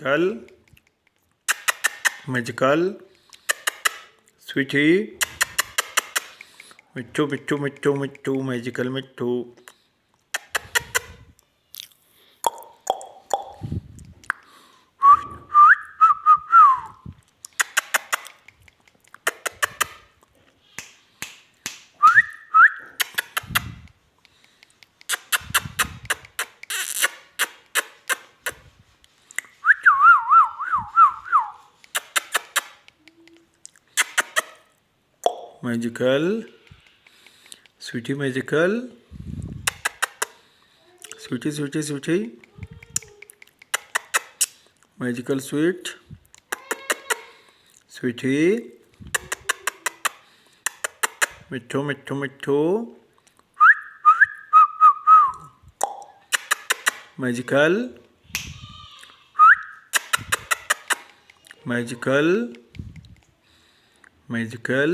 कल magical sweetie Mittu Mittu Mittu Mittu magical Mittu magical sweetie magical sweetie sweetie sweetie magical sweet sweetie Mittu Mittu Mittu magical magical magical